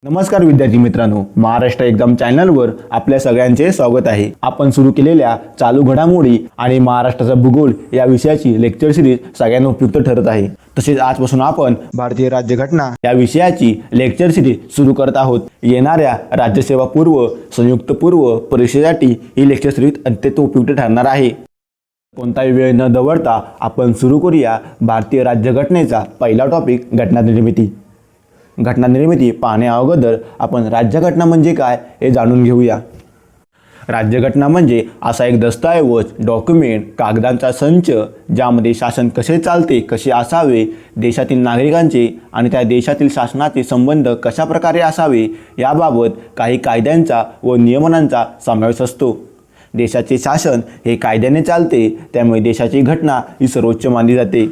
नमस्कार विद्यार्थी मित्रांनो, महाराष्ट्र एक्झाम चॅनलवर आपल्या सगळ्यांचे स्वागत आहे। आपण सुरू केलेल्या चालू घडामोडी आणि महाराष्ट्राचा भूगोल या विषयाची लेक्चर सिरीज सगळ्यांना उपयुक्त ठरत आहे। तसेच आजपासून आपण भारतीय राज्यघटना या विषयाची लेक्चर सिरीज सुरू करत आहोत। येणाऱ्या राज्यसेवा पूर्व, संयुक्त पूर्व परीक्षेसाठी ही लेक्चर सिरीज अत्यंत उपयुक्त ठरणार आहे। कोणताही वेळ न दवडता आपण सुरू करूया भारतीय राज्यघटनेचा पहिला टॉपिक घटना निर्मिती। घटना निर्मिती पाहण्या अगोदर आपण राज्यघटना म्हणजे काय हे जाणून घेऊया। राज्यघटना म्हणजे असा एक दस्तऐवज, डॉक्युमेंट, कागदांचा संच ज्यामध्ये शासन कसे चालते, कसे असावे, देशातील नागरिकांचे आणि त्या देशातील शासनाचे संबंध कशा प्रकारे असावे याबाबत काही कायद्यांचा व नियमनांचा समावेश असतो। देशाचे शासन हे कायद्याने चालते, त्यामुळे देशाची घटना ही सर्वोच्च मानली जाते।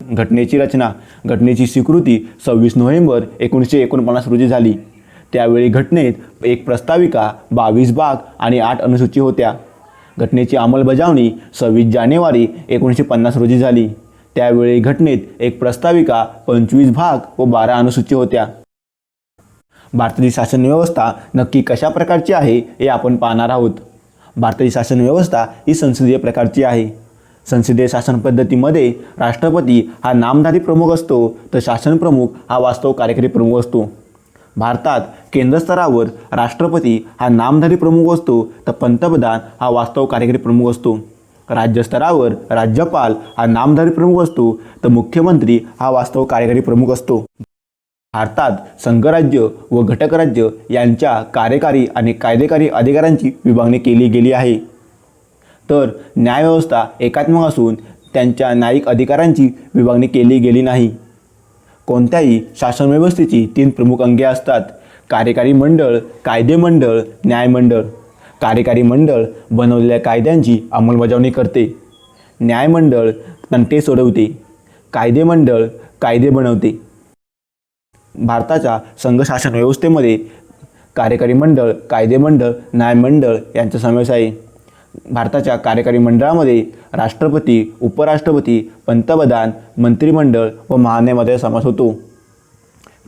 घटनेची रचना, घटनेची स्वीकृती 26 नोव्हेंबर 1949 रोजी झाली। त्यावेळी घटनेत एक प्रस्ताविका, 22 भाग आणि 8 अनुसूची होत्या। घटनेची अंमलबजावणी 26 जानेवारी 1950 रोजी झाली। त्यावेळी घटनेत एक प्रस्ताविका, 25 भाग व 12 अनुसूची होत्या। भारताची शासन व्यवस्था नक्की कशा प्रकारची आहे हे आपण पाहणार आहोत। भारताची शासन व्यवस्था ही संसदीय प्रकारची आहे। संसदीय शासन पद्धतीमध्ये राष्ट्रपती हा नामधारी प्रमुख असतो, तर शासन प्रमुख हा वास्तव कार्यकारी प्रमुख असतो। भारतात केंद्र स्तरावर राष्ट्रपती हा नामधारी प्रमुख असतो, तर पंतप्रधान हा वास्तव कार्यकारी प्रमुख असतो। राज्य स्तरावर राज्यपाल हा नामधारी प्रमुख असतो, तर मुख्यमंत्री हा वास्तव कार्यकारी प्रमुख असतो। भारतात संघराज्य व घटक राज्य यांच्या कार्यकारी आणि कायदेकारी अधिकारांची विभागणी केली गेली आहे। तर न्यायव्यवस्था एकात्मक असून त्यांच्या न्यायिक अधिकारांची विभागणी केली गेली नाही। कोणत्याही शासन व्यवस्थेची 3 प्रमुख अंगे असतात: कार्यकारी मंडळ, कायदे मंडळ, न्यायमंडळ। कार्यकारी मंडळ बनवलेल्या कायद्यांची अंमलबजावणी करते। न्यायमंडळ तंटे सोडवते। कायदे मंडळ कायदे बनवते। भारताच्या संघ शासन व्यवस्थेमध्ये कार्यकारी मंडळ, कायदे मंडळ, न्यायमंडळ यांचा समावेश आहे। भारताच्या कार्यकारी मंडळामध्ये राष्ट्रपती, उपराष्ट्रपती, पंतप्रधान, मंत्रिमंडळ व महान्यायामध्ये समावेश होतो।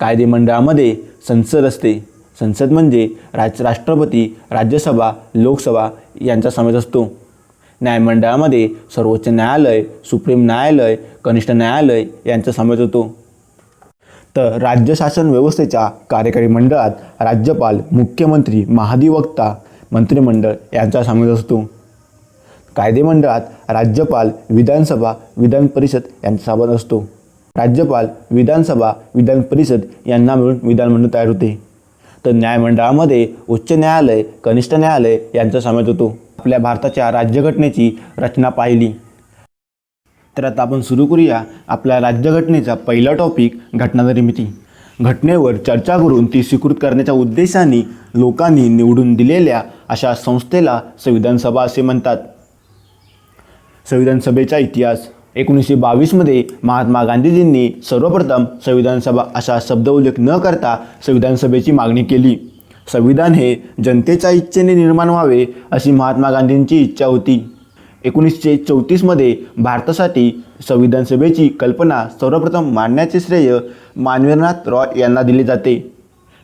कायदे मंडळामध्ये संसद असते। संसद म्हणजे राष्ट्रपती, राज्यसभा, लोकसभा यांचा समावेश असतो। न्यायमंडळामध्ये सर्वोच्च न्यायालय, सुप्रीम न्यायालय, कनिष्ठ न्यायालय यांचा समावेश होतो। तर राज्य शासन व्यवस्थेच्या कार्यकारी मंडळात राज्यपाल, मुख्यमंत्री, महाधिवक्ता, मंत्रिमंडळ यांचा समावेश असतो। कायदे मंडळात राज्यपाल, विधानसभा, विधान परिषद यांचा समावेश असतो। राज्यपाल, विधानसभा, विधान परिषद यांना मिळून विधानमंडळ तयार होते। तर न्यायमंडळामध्ये उच्च न्यायालय, कनिष्ठ न्यायालय यांचा समावेश होतो। आपल्या भारताच्या राज्यघटनेची रचना पाहिली, तर आता आपण सुरू करूया आपल्या राज्यघटनेचा पहिला टॉपिक घटना निर्मिती। घटनेवर चर्चा करून ती स्वीकृत करण्याच्या उद्देशाने लोकांनी निवडून दिलेल्या अशा संस्थेला संविधान सभा असे म्हणतात। संविधान सभेचा इतिहास: 1922 मध्ये महात्मा गांधीजींनी सर्वप्रथम संविधान सभा असा शब्द उल्लेख न करता संविधान सभेची मागणी केली। संविधान हे जनतेच्या इच्छेने निर्माण व्हावे अशी महात्मा गांधींची इच्छा होती। 1934 मध्ये भारतासाठी संविधान सभेची कल्पना सर्वप्रथम मांडण्याचे श्रेय मानवेंद्रनाथ रॉय यांना दिले जाते।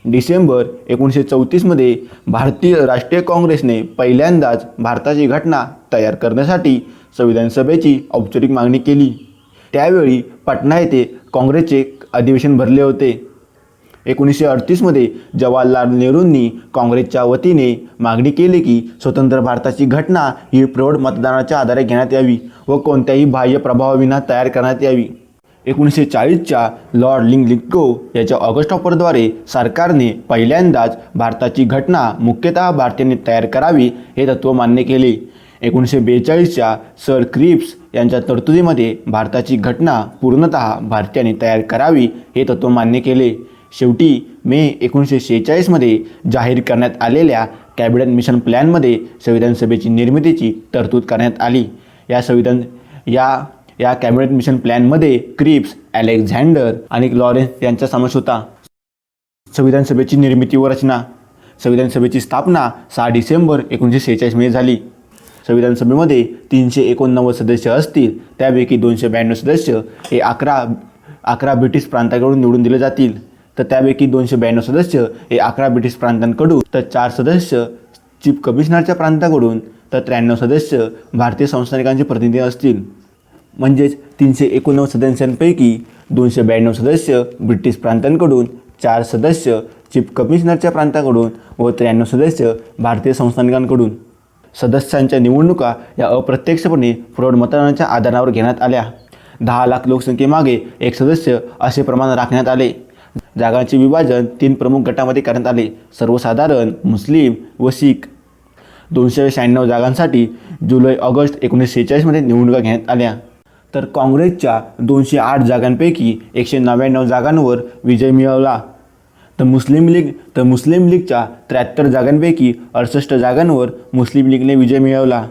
डिसेंबर 1934 मध्ये भारतीय राष्ट्रीय काँग्रेसने पहिल्यांदाच भारताची घटना तयार करण्यासाठी संविधान सभेची औपचारिक मागणी केली। त्यावेळी पटना येथे काँग्रेसचे अधिवेशन भरले होते। 1938 मध्ये जवाहरलाल नेहरूंनी काँग्रेसच्या वतीने मागणी केली की स्वतंत्र भारताची घटना ही प्रौढ मतदानाच्या आधारे घेण्यात यावी व कोणत्याही बाह्य प्रभावाविना तयार करण्यात यावी। 1940च्या लॉर्ड लिंकलिथगो याच्या ऑगस्ट ऑफरद्वारे सरकारने पहिल्यांदाच भारताची घटना मुख्यतः भारतीयांनी तयार करावी हे तत्त्व मान्य केले। 1942च्या सर क्रिप्स यांच्या तरतुदीमध्ये भारताची घटना पूर्णतः भारतीयांनी तयार करावी हे तत्त्व मान्य केले। शेवटी मे 1946 मध्ये जाहीर करण्यात आलेल्या कॅबिनेट मिशन प्लॅनमध्ये संविधान सभेची निर्मितीची तरतूद करण्यात आली। या कॅबिनेट मिशन प्लॅनमध्ये क्रिप्स, अलेक्झांडर आणि लॉरेन्स यांचा समावेश होता। संविधान सभेची निर्मिती व रचना: संविधान सभेची स्थापना 6 डिसेंबर 1946 मध्ये झाली। संविधान सभेमध्ये 389 सदस्य असतील, त्यापैकी 292 सदस्य हे 11 ब्रिटिश प्रांताकडून निवडून दिले जातील। तर त्यापैकी 292 सदस्य हे 11 ब्रिटिश प्रांतांकडून, तर 4 सदस्य चीफ कमिशनरच्या प्रांताकडून, तर 93 सदस्य भारतीय संस्थानिकांचे प्रतिनिधी असतील. म्हणजेच 389 सदस्यांपैकी 292 सदस्य ब्रिटिश प्रांतांकडून, 4 सदस्य चीफ कमिशनरच्या प्रांताकडून व 93 सदस्य भारतीय संस्थानिकांकडून. सदस्यांच्या निवडणुका या अप्रत्यक्षपणे प्रौढ मतदानाच्या आधारावर घेण्यात आल्या. 10 लाख लोकसंख्येमागे एक सदस्य असे प्रमाण राखण्यात आले. जागांचे विभाजन 3 प्रमुख गटामध्ये करण्यात आले: सर्वसाधारण, मुस्लिम व शीख. 296 जागांसाठी जुलै-ऑगस्ट 1946 मध्ये निवडणुका घेण्यात आल्या. तर काँग्रेसच्या 208 जागांपैकी 199 जागांवर विजय मिळवला. तर मुस्लिम लीगच्या 73 जागांपैकी 68 जागांवर मुस्लिम लीगने विजय मिळवला.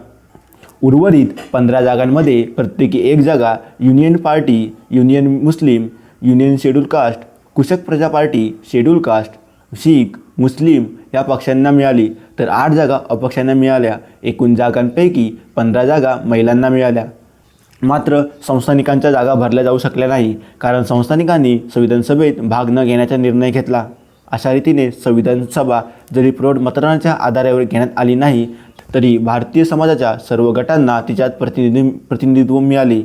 उर्वरित 15 जागांमध्ये प्रत्येकी एक जागा युनियन पार्टी, युनियन मुस्लिम, युनियन शेड्यूल कास्ट, कुशक प्रजा पार्टी, शेड्यूल कास्ट, शीख, मुस्लिम या पक्षांना मिळाली. तर 8 जागा अपक्षांना मिळाल्या. एकूण जागांपैकी 15 जागा महिलांना मिळाल्या. मात्र संस्थानिकांच्या जागा भरल्या जाऊ शकल्या नाही, कारण संस्थानिकांनी संविधान सभेत भाग न घेण्याचा निर्णय घेतला. अशा रीतीने संविधान सभा जरी प्रौढ मतदानाच्या आधारावर घेण्यात आली नाही, तरी भारतीय समाजाच्या सर्व गटांना तिच्यात प्रतिनिधित्व मिळाले.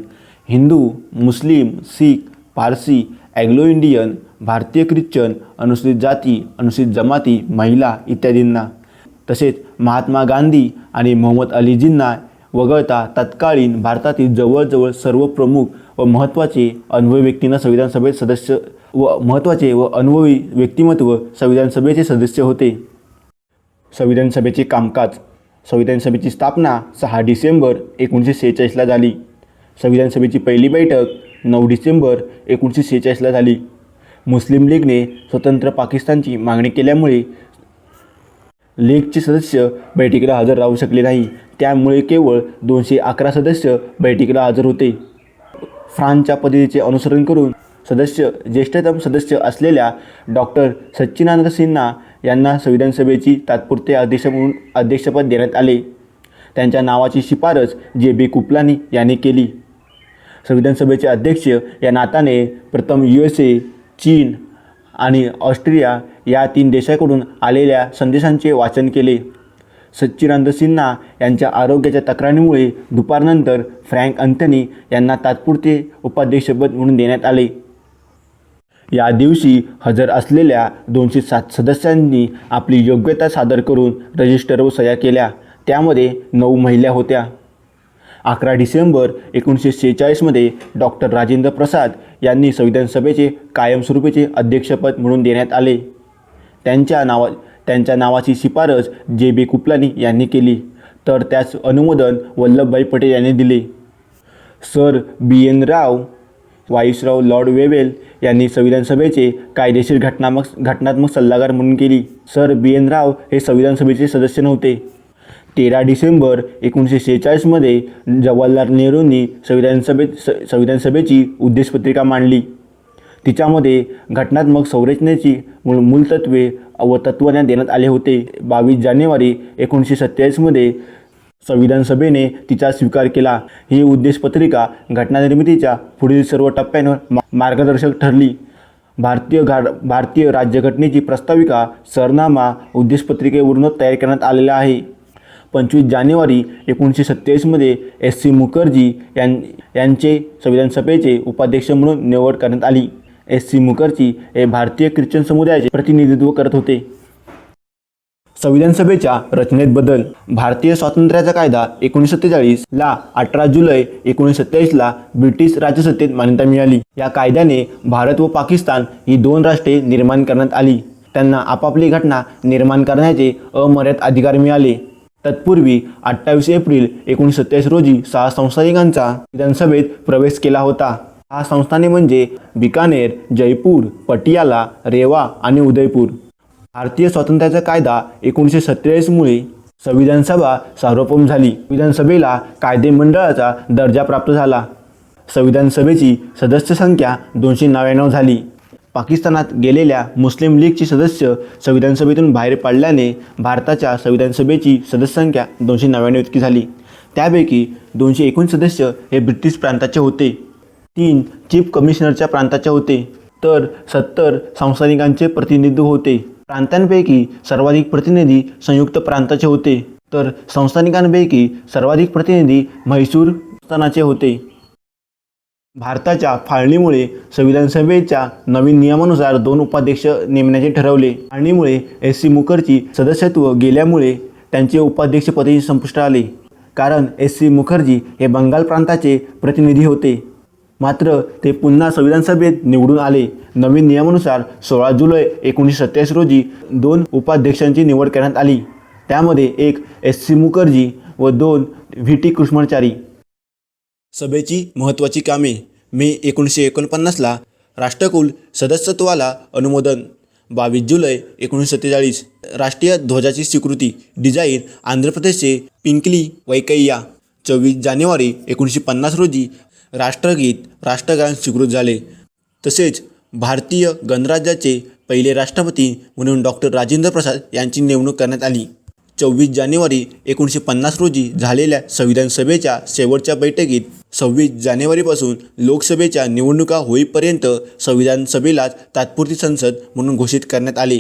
हिंदू, मुस्लिम, शीख, पारसी, ॲग्लो इंडियन, भारतीय ख्रिश्चन, अनुसूचित जाती, अनुसूचित जमाती, महिला इत्यादींना. तसेच महात्मा गांधी आणि मोहम्मद अलीजींना वगळता तत्कालीन भारतातील जवळजवळ सर्व प्रमुख व महत्त्वाचे अनुभवी व्यक्तींना संविधान सभेत सदस्य व महत्त्वाचे व अनुभवी व्यक्तिमत्व संविधान सभेचे सदस्य होते. संविधान सभेचे कामकाज. संविधान सभेची स्थापना 6 डिसेंबर 1946 झाली. संविधान सभेची पहिली बैठक 9 डिसेंबर 1946 झाली. मुस्लिम लीगने स्वतंत्र पाकिस्तानची मागणी केल्यामुळे लीगचे सदस्य बैठकीला हजर राहू शकले नाही. त्यामुळे केवळ 211 सदस्य बैठकीला हजर होते. फ्रान्सच्या पद्धतीचे अनुसरण करून ज्येष्ठतम सदस्य असलेल्या डॉक्टर सच्चिदानंद सिन्हा यांना संविधान सभेची तात्पुरते अध्यक्ष म्हणून अध्यक्षपद देण्यात आले. त्यांच्या नावाची शिफारस जे.बी. कुपलानी यांनी केली. संविधान सभेचे अध्यक्ष या नात्याने प्रथम USA, चीन आणि ऑस्ट्रिया या 3 देशांकडून आलेल्या संदेशांचे वाचन केले. सच्चिदानंद सिन्हा यांच्या आरोग्याच्या तक्रारीमुळे दुपारनंतर फ्रँक अँथनी यांना तात्पुरते उपाध्यक्षपद म्हणून देण्यात आले. या दिवशी हजर असलेल्या 207 सदस्यांनी आपली योग्यता सादर करून रजिस्टरवर सह्या केल्या. त्यामध्ये 9 महिला होत्या. 11 डिसेंबर 1946 मध्ये डॉक्टर राजेंद्र प्रसाद यांनी संविधान सभेचे कायमस्वरूपीचे अध्यक्षपद म्हणून देण्यात आले. त्यांच्या नावाची शिफारस जे.बी. कुपलानी यांनी केली, तर त्यास अनुमोदन वल्लभभाई पटेल यांनी दिले. Sir B.N. राव, व्हाईसरॉय लॉर्ड वेवेल यांनी संविधान सभेचे कायदेशीर घटनात्मक सल्लागार म्हणून केली. Sir B.N. राव हे संविधान सभेचे सदस्य नव्हते. 13 डिसेंबर 1946 मध्ये जवाहरलाल नेहरूंनी संविधान सभेची उद्देशपत्रिका मांडली. तिच्यामध्ये घटनात्मक संरचनेची मूलतत्वे व तत्त्वज्ञान देण्यात आले होते. 22 जानेवारी 1947 मध्ये संविधान सभेने तिचा स्वीकार केला. ही उद्देशपत्रिका घटनानिर्मितीच्या पुढील सर्व टप्प्यांवर मार्गदर्शक ठरली. भारतीय राज्यघटनेची प्रस्ताविका सरनामा उद्देशपत्रिकेवरूनच तयार करण्यात आलेला आहे. 25 जानेवारी 1927 मध्ये S.C. मुखर्जी यांचे संविधान सभेचे उपाध्यक्ष म्हणून निवड करण्यात आली. S.C. मुखर्जी हे भारतीय ख्रिश्चन समुदायाचे प्रतिनिधित्व करत होते. संविधान सभेच्या रचनेत बदल. भारतीय स्वातंत्र्याचा कायदा 1947 ला 18 जुलै 1927 ला ब्रिटिश राजसत्तेत मान्यता मिळाली. या कायद्याने भारत व पाकिस्तान ही 2 राष्ट्रे निर्माण करण्यात आली. त्यांना आपापली घटना निर्माण करण्याचे अमर्याद अधिकार मिळाले. तत्पूर्वी 28 एप्रिल 1927 रोजी 6 संस्थानिकांचा विधानसभेत प्रवेश केला होता. 6 संस्थाने म्हणजे बिकानेर, जयपूर, पटियाला, रेवा आणि उदयपूर. भारतीय स्वातंत्र्याचा कायदा 1947 मुळे संविधान सभा सार्वभौम झाली. संविधान सभेला कायदेमंडळाचा दर्जा प्राप्त झाला. संविधान सभेची सदस्य संख्या 299 झाली. पाकिस्तानात गेलेल्या मुस्लिम लीगची सदस्य संविधान सभेतून बाहेर पडल्याने भारताच्या संविधान सभेची सदस्य संख्या 299 इतकी झाली. त्यापैकी 219 सदस्य हे ब्रिटिश प्रांताचे होते. 3 चीफ कमिशनरच्या प्रांताचे होते. तर 70 संस्थानिकांचे प्रतिनिधित्व होते. प्रांतांपैकी सर्वाधिक प्रतिनिधी संयुक्त प्रांताचे होते, तर संस्थानिकांपैकी सर्वाधिक प्रतिनिधी म्हैसूर संस्थानाचे होते. भारताच्या फाळणीमुळे संविधान सभेच्या नवीन नियमानुसार 2 उपाध्यक्ष नेमण्याचे ठरवले. फाळणीमुळे एस.सी. मुखर्जी सदस्यत्व गेल्यामुळे त्यांचे उपाध्यक्षपदी संपुष्ट आले, कारण एस.सी. मुखर्जी हे बंगाल प्रांताचे प्रतिनिधी होते. मात्र ते पुन्हा संविधान सभेत निवडून आले. नवीन नियमानुसार 16 जुलै 1927 रोजी 2 उपाध्यक्षांची निवड करण्यात आली. त्यामध्ये एक एस.सी. मुखर्जी व 2 व्ही.टी. कृष्णाचारी. सभेची महत्त्वाची कामे. मे 1949ला राष्ट्रकुल सदस्यत्वाला अनुमोदन. 22 जुलै 1947 राष्ट्रीय ध्वजाची स्वीकृती. डिझाईन आंध्र प्रदेशचे पिंकली वैकय्या. 24 जानेवारी 1950 रोजी राष्ट्रगीत राष्ट्रगान स्वीकृत झाले. तसेच भारतीय गणराज्याचे पहिले राष्ट्रपती म्हणून डॉक्टर राजेंद्र प्रसाद यांची नेमणूक करण्यात आली. 24 जानेवारी 1950 रोजी झालेल्या संविधान सभेच्या शेवटच्या बैठकीत 26 जानेवारीपासून लोकसभेच्या निवडणुका होईपर्यंत संविधान सभेलाच तात्पुरती संसद म्हणून घोषित करण्यात आले.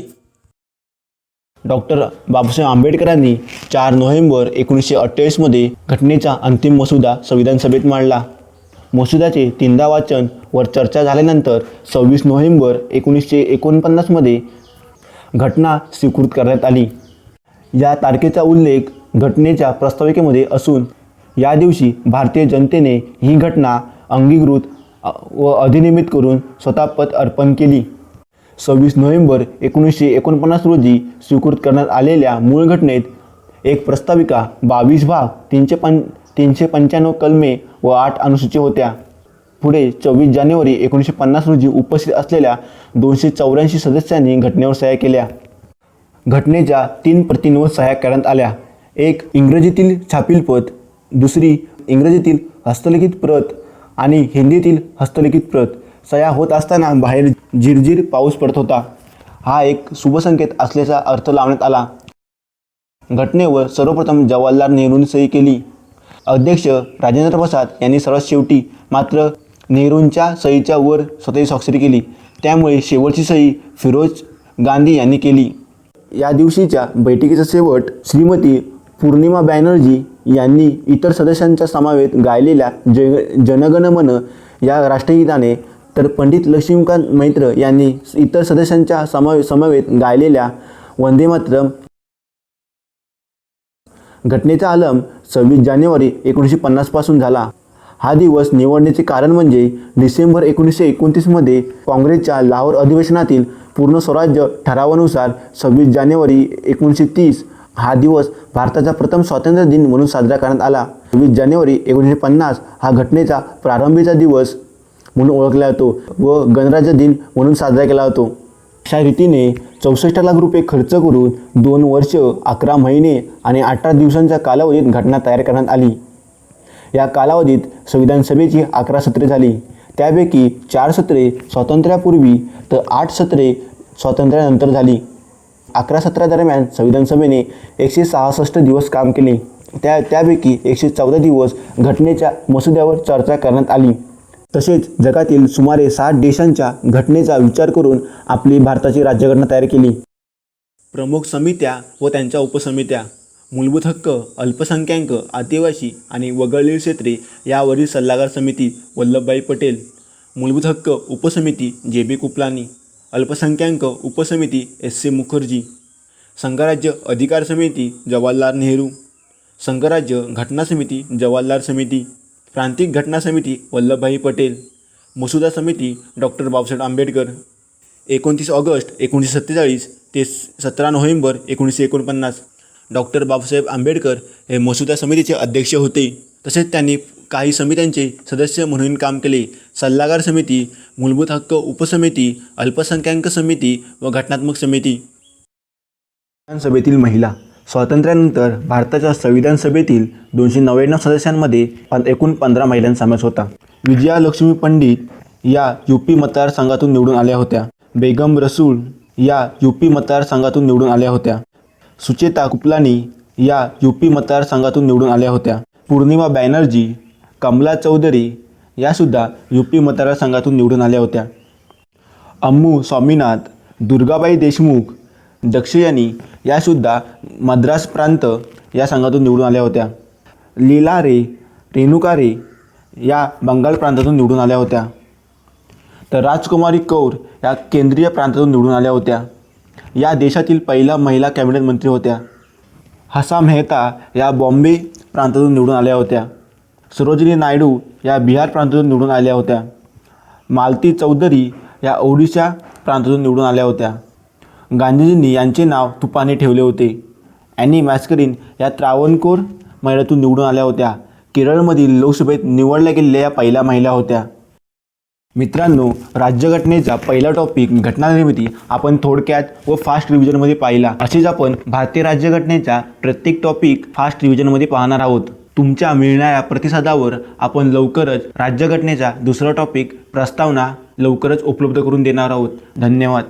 डॉक्टर बाबासाहेब आंबेडकरांनी 4 नोव्हेंबर 1928 मध्ये घटनेचा अंतिम मसुदा संविधान सभेत मांडला. मसुद्याचे 3दा वाचन वर चर्चा झाल्यानंतर 26 नोव्हेंबर 1949 मध्ये घटना स्वीकृत करण्यात आली. या तारखेचा उल्लेख घटनेच्या प्रस्ताविकेमध्ये असून या दिवशी भारतीय जनतेने ही घटना अंगीकृत व अधिनियमित करून स्वतःपद अर्पण केली. 26 नोव्हेंबर 1949 रोजी स्वीकृत करण्यात आलेल्या मूळ घटनेत एक प्रस्ताविका, 22 भाग, 395 कलमे व 8 अनुसूची होत्या. पुढे 24 जानेवारी 1950 रोजी उपस्थित असलेल्या 284 सदस्यांनी घटनेवर सह्या केल्या. घटनेच्या 3 प्रतींवर सह्या करण्यात आल्या. एक इंग्रजीतील छापील प्रत, दुसरी इंग्रजीतील हस्तलिखित प्रत आणि हिंदीतील हस्तलिखित प्रत. सह्या होत असताना बाहेर झिरझिर पाऊस पडत होता. हा एक शुभसंकेत असल्याचा अर्थ लावण्यात आला. घटनेवर सर्वप्रथम जवाहरलाल नेहरूंनी सही केली. अध्यक्ष राजेंद्र प्रसाद यांनी सर्वात शेवटी, मात्र नेहरूंच्या सहीच्या वर स्वतःची स्वाक्षरी केली. त्यामुळे शेवटची सही फिरोज गांधी यांनी केली. या दिवशीच्या बैठकीचा शेवट श्रीमती पूर्णिमा बॅनर्जी यांनी इतर सदस्यांच्या समवेत गायलेल्या जनगण मन या राष्ट्रगीताने, तर पंडित लक्ष्मीकांत मैत्र यांनी इतर सदस्यांच्या समवेत गायलेल्या वंदे मातरम. घटनेचा आरंभ 26 जानेवारी 1950 पासून झाला. हा दिवस निवडण्याचे कारण म्हणजे डिसेंबर 1929 मध्ये काँग्रेसच्या लाहोर अधिवेशनातील पूर्ण स्वराज्य ठरावानुसार 26 जानेवारी 1930 हा दिवस भारताचा प्रथम स्वातंत्र्य दिन म्हणून साजरा करण्यात आला. 26 जानेवारी 1950 हा घटनेचा प्रारंभीचा दिवस म्हणून ओळखला जातो व गणराज्य दिन म्हणून साजरा केला जातो. अशा रीतीने 64 लाख रुपये खर्च करून 2 वर्ष 11 महिने आणि 18 दिवसांच्या कालावधीत घटना तयार करण्यात आली. या कालावधीत संविधान सभेची 11 सत्रे झाली. त्यापैकी 4 सत्रे स्वातंत्र्यापूर्वी तर 8 सत्रे स्वातंत्र्यानंतर झाली. 11 सत्रादरम्यान संविधान सभेने 166 दिवस काम केले. त्यापैकी 114 दिवस घटनेच्या मसुद्यावर चर्चा करण्यात आली. तसेच जगातील सुमारे 60 देशांच्या घटनेचा विचार करून आपली भारताची राज्यघटना तयार केली. प्रमुख समित्या व त्यांच्या उपसमित्या. मूलभूत हक्क, अल्पसंख्याक, आदिवासी आणि वगळलेली क्षेत्रे यावरील सल्लागार समिती वल्लभभाई पटेल. मूलभूत हक्क उपसमिती जे.बी. कृपलानी. अल्पसंख्याक उपसमिती एस.सी. मुखर्जी. संघराज्य अधिकार समिती जवाहरलाल नेहरू. संघराज्य घटना समिती जवाहरलाल समिती. प्रांतिक घटना समिती वल्लभभाई पटेल. मसुदा समिती डॉक्टर बाबासाहेब आंबेडकर. 29 ऑगस्ट 1947 ते 17 नोव्हेंबर 1949 डॉक्टर बाबासाहेब आंबेडकर हे मसुदा समितीचे अध्यक्ष होते. तसेच त्यांनी काही समित्यांचे सदस्य म्हणून काम केले. सल्लागार समिती, मूलभूत हक्क उपसमिती, अल्पसंख्याक समिती व घटनात्मक समिती. संविधान सभेतील महिला. स्वातंत्र्यानंतर भारताच्या संविधान सभेतील 299 सदस्यांमध्ये एकूण 15 महिलांचा समावेश होता. विजया लक्ष्मी पंडित या यूपी मतदारसंघातून निवडून आल्या होत्या. बेगम रसूल या यूपी मतदारसंघातून निवडून आल्या होत्या. सुचेता कृपलानी या यूपी मतदारसंघातून निवडून आल्या होत्या. पूर्णिमा बॅनर्जी, कमला चौधरी यासुद्धा यूपी मतदारसंघातून निवडून आल्या होत्या. अम्मू स्वामीनाथ, दुर्गाबाई देशमुख, दक्षयानी यासुद्धा मद्रास प्रांत या संघातून निवडून आल्या होत्या. लीला रे, रेणुका रे या बंगाल प्रांतातून निवडून आल्या होत्या. तर राजकुमारी कौर या केंद्रीय प्रांतातून निवडून आल्या होत्या. या देशातील पहिल्या महिला कॅबिनेट मंत्री होत्या. हसा मेहता या बॉम्बे प्रांतातून निवडून आल्या होत्या. सरोजिनी नायडू या बिहार प्रांतातून निवडून आल्या होत्या. मालती चौधरी या ओडिशा प्रांतातून निवडून आल्या होत्या. गांधीजींनी यांचे नाव तुपाने ठेवले होते. ॲनी मॅस्करीन या त्रावणकोर महिन्यातून निवडून आल्या होत्या. केरळमधील लोकसभेत निवडल्या गेलेल्या या पहिल्या महिला होत्या. मित्रांनो, राज्यघटनेचा पहिला टॉपिक घटनानिर्मिती आपण थोडक्यात व फास्ट रिव्हिजनमध्ये पाहिला. असेच आपण भारतीय राज्यघटनेचा प्रत्येक टॉपिक फास्ट रिव्हिजनमध्ये पाहणार आहोत. तुमच्या मिळणाऱ्या प्रतिसादावर आपण लवकरच राज्यघटनेचा दुसरा टॉपिक प्रस्तावना लवकरच उपलब्ध करून देणार आहोत. धन्यवाद.